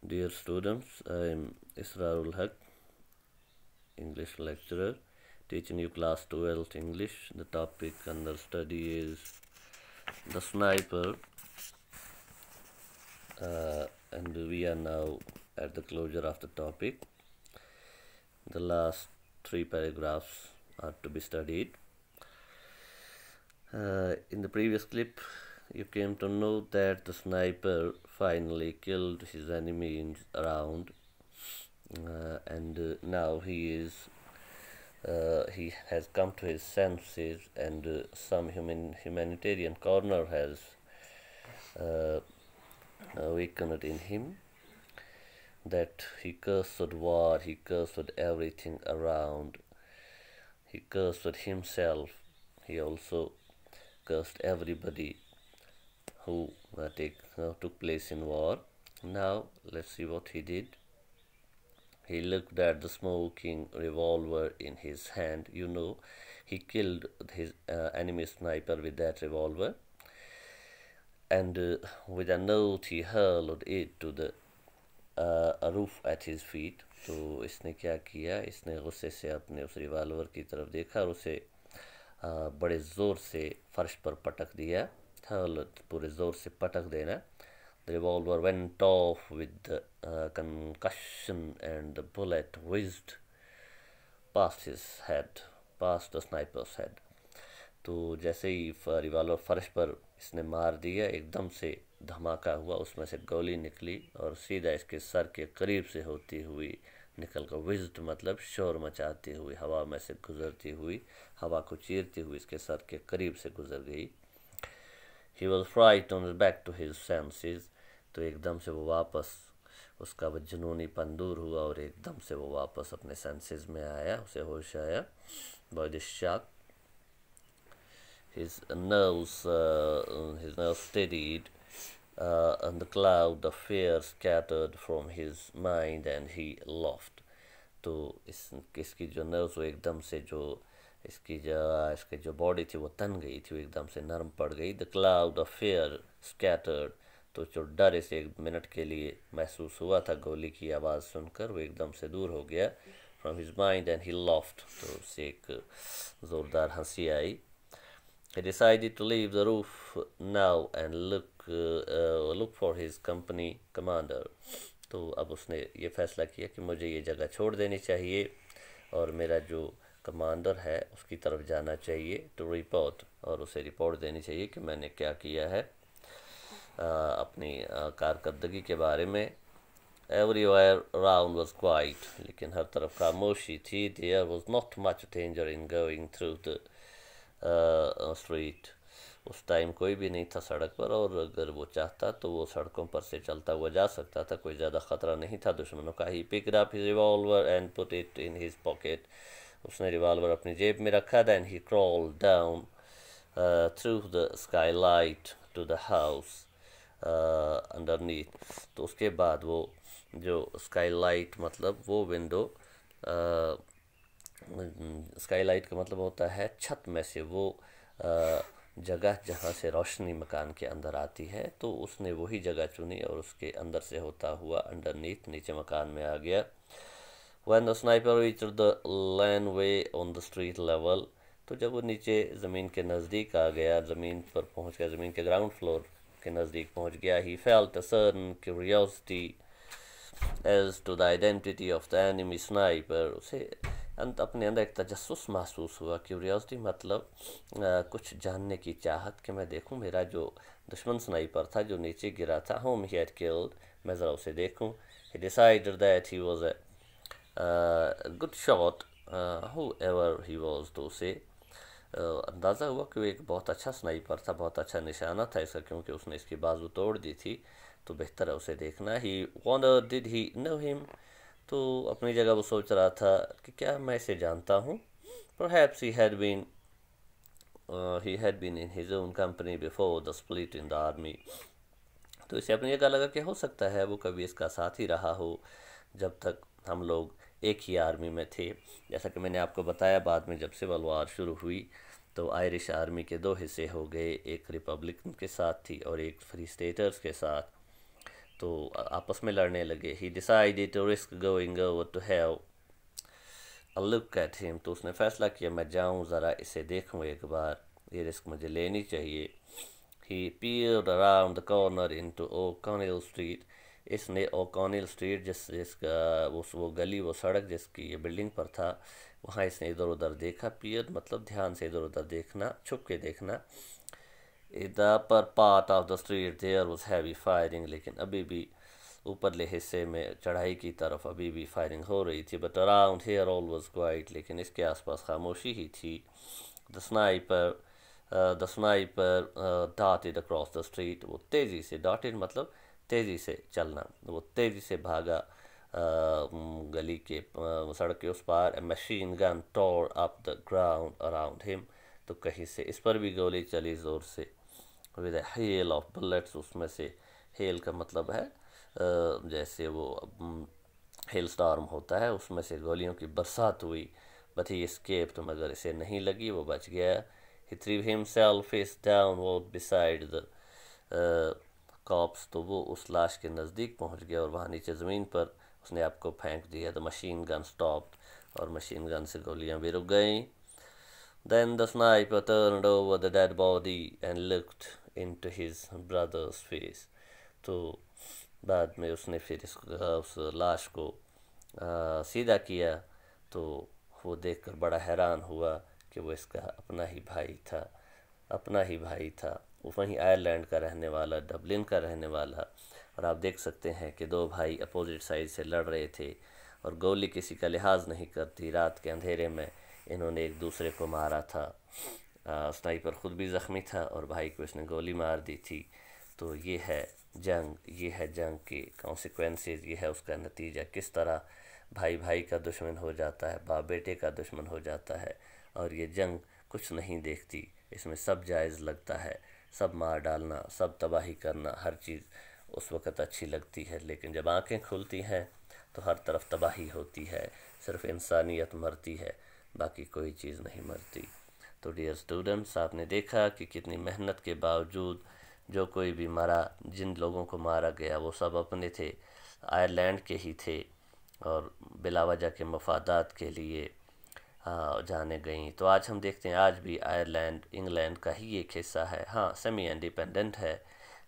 Dear students, I am Israrul Haq, English lecturer, teaching you class 12th English. The topic under study is the sniper, and we are now at the closure of the topic. The last three paragraphs are to be studied. In the previous clip, you came to know that the sniper finally killed his enemies around, and now he has come to his senses, and some humanitarian corner has uh, awakened in him, that he cursed war, he cursed everything around, he cursed himself, he also cursed everybody who took place in war. Now let's see what he did. He looked at the smoking revolver in his hand. He killed his enemy sniper with that revolver, and with a note he hurled it to the roof at his feet. तो इसने क्या किया, इसने गुस्से से अपने उस revolver की तरफ देखा और उसे बड़े ज़ोर से फर्श पर पटक दिया. हर्ल पूरे ज़ोर से पटक देना. The revolver went off with the concussion, and the bullet whizzed past his head, past the sniper's head. तो जैसे ही रिवॉल्वर फर्श पर इसने मार दिया, एकदम से धमाका हुआ, उसमें से गोली निकली और सीधा इसके सर के करीब से होती हुई निकल कर, विज्ड मतलब शोर मचाती हुई, हवा में से गुजरती हुई, हवा को चीरती हुई इसके सर के करीब से गुजर गई. He was frightened back to his senses. तो एकदम से वो वापस, उसका वो जुनूनीपन दूर हुआ और एकदम से वो वापस अपने सेंसेस में आया, उसे होश आया. By this shock, his nerves steadied, and the cloud of fear scattered from his mind, and he laughed. तो इसकी जो नर्व्स, वो एकदम से जो इसकी जो बॉडी थी वो तन गई थी, वो एकदम से नरम पड़ गई. The cloud of fair scattered, तो जो डर इसे एक मिनट के लिए महसूस हुआ था गोली की आवाज़ सुनकर, वो एकदम से दूर हो गया from his mind, and he loft, तो उससे एक ज़ोरदार हंसी आई. He decided to leave the roof now and look for his company commander. तो अब उसने ये फैसला किया कि मुझे ये जगह छोड़ देनी चाहिए और मेरा जो कमांडर है उसकी तरफ जाना चाहिए, टू रिपोर्ट, और उसे रिपोर्ट देनी चाहिए कि मैंने क्या किया है अपनी कारकर्दगी के बारे में. Everywhere around was quiet, लेकिन हर तरफ खामोशी थी. There was not much danger in going through the street. उस टाइम कोई भी नहीं था सड़क पर, और अगर वो चाहता तो वो सड़कों पर से चलता हुआ जा सकता था, कोई ज़्यादा ख़तरा नहीं था दुश्मनों का. He picked up his revolver and put it in his pocket. उसने रिवॉल्वर अपनी जेब में रखा. Then he crawled down through the skylight to the house underneath. तो उसके बाद वो जो स्काईलाइट मतलब वो विंडो, स्काईलाइट का मतलब होता है छत में से वो जगह जहाँ से रोशनी मकान के अंदर आती है, तो उसने वही जगह चुनी और उसके अंदर से होता हुआ अंडरनीथ नीचे मकान में आ गया. When the sniper reached the laneway on the street level, तो जब वो नीचे ज़मीन के नज़दीक आ गया, ज़मीन पर पहुँच गया, ज़मीन के ग्राउंड फ्लोर के नज़दीक पहुँच गया, he felt a certain curiosity as to the identity of the enemy sniper. उसे अपने अंदर एक तजस्सुस महसूस हुआ. क्यूरियोसिटी मतलब कुछ जानने की चाहत, कि मैं देखूं मेरा जो दुश्मन स्नाइपर था जो नीचे गिरा था, whom he had killed, मैं ज़रा उसे देखूं. He decided that he was a good shot, whoever he was. तो उसे अंदाज़ा हुआ कि वो एक बहुत अच्छा स्नाइपर था, बहुत अच्छा निशाना था इसका, क्योंकि उसने इसकी बाजू तोड़ दी थी, तो बेहतर है उसे देखना. He wondered did he know him, तो अपनी जगह वो सोच रहा था कि क्या मैं इसे जानता हूँ. Perhaps he had been in his own company before the split in the army. तो इसे अपनी जगह लगा कि हो सकता है वो कभी इसका साथ ही रहा हो जब तक हम लोग एक ही आर्मी में थे. जैसा कि मैंने आपको बताया, बाद में जब सिविल वार शुरू हुई तो आयरिश आर्मी के दो हिस्से हो गए, एक रिपब्लिकन के साथ थी और एक फ्री स्टेटर्स के साथ. तो आपस में लड़ने लगे। He decided to risk going over to have a look at him, तो उसने फैसला किया मैं जाऊं ज़रा इसे देखूं एक बार, ये रिस्क मुझे लेनी चाहिए। ही peered around the corner into O'Connell Street, इसने ओकॉनिल स्ट्रीट जिसका वो गली, वो सड़क जिसकी ये बिल्डिंग पर था, वहाँ इसने इधर उधर देखा। पियर मतलब ध्यान से इधर उधर देखना, छुप के देखना। The upper part of the street there was heavy firing, लेकिन अभी भी ऊपरले हिस्से में चढ़ाई की तरफ अभी भी फायरिंग हो रही थी। But around here all was quite, लेकिन इसके आसपास खामोशी ही थी। The sniper darted across the street, वो तेज़ी से, darted मतलब तेज़ी से चलना, वो तेज़ी से भागा गली के सड़क के उस पार। Machine gun tore up the ground around him, तो कहीं से इस पर भी गोली चली ज़ोर से। विद हेल ऑफ बुलेट्स, उसमें से हेल का मतलब है जैसे वो हेल स्टॉर्म होता है, उसमें से गोलियों की बरसात हुई। बट ही एस्केप्ड, मगर इसे नहीं लगी, वो बच गया। He threw himself face downward beside the cops, तो वो उस लाश के नज़दीक पहुंच गया और वहाँ नीचे ज़मीन पर उसने आपको फेंक दिया। द मशीन गन स्टॉप्ड, और मशीन गन से गोलियां भी रुक गईं। Then the sniper turned over the dead body and looked into his brother's face. तो बाद में उसने फिर उस लाश को सीधा किया, तो वो देखकर बड़ा हैरान हुआ कि वो इसका अपना ही भाई था, अपना ही भाई था। वो वहीं आयरलैंड का रहने वाला, डबलिन का रहने वाला। और आप देख सकते हैं कि दो भाई अपोजिट साइड से लड़ रहे थे और गोली किसी का लिहाज नहीं करती। रात के अंधेरे में इन्होंने एक दूसरे को मारा था। स्नाइपर खुद भी ज़ख्मी था और भाई को इसने गोली मार दी थी। तो ये है जंग, ये है जंग के कॉन्सिक्वेंसेस, ये है उसका नतीजा। किस तरह भाई भाई का दुश्मन हो जाता है, बाप बेटे का दुश्मन हो जाता है। और ये जंग कुछ नहीं देखती, इसमें सब जायज़ लगता है, सब मार डालना, सब तबाही करना, हर चीज़ उस वक़्त अच्छी लगती है। लेकिन जब आंखें खुलती हैं तो हर तरफ तबाही होती है, सिर्फ इंसानियत मरती है, बाकी कोई चीज़ नहीं मरती। तो डियर स्टूडेंट्स, आपने देखा कि कितनी मेहनत के बावजूद जो कोई भी मरा, जिन लोगों को मारा गया वो सब अपने थे, आयरलैंड के ही थे, और बिलावजह के मफादात के लिए जाने गई। तो आज हम देखते हैं आज भी आयरलैंड इंग्लैंड का ही एक हिस्सा है। हाँ, सेमी इंडिपेंडेंट है,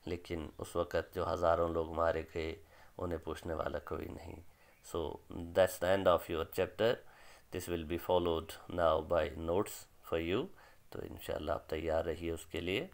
लेकिन उस वक़्त जो हज़ारों लोग मारे गए उन्हें पूछने वाला कोई नहीं। So that's the end of your chapter. This will be followed now by notes for you. तो इंशाल्लाह आप तैयार रहिए उसके लिए।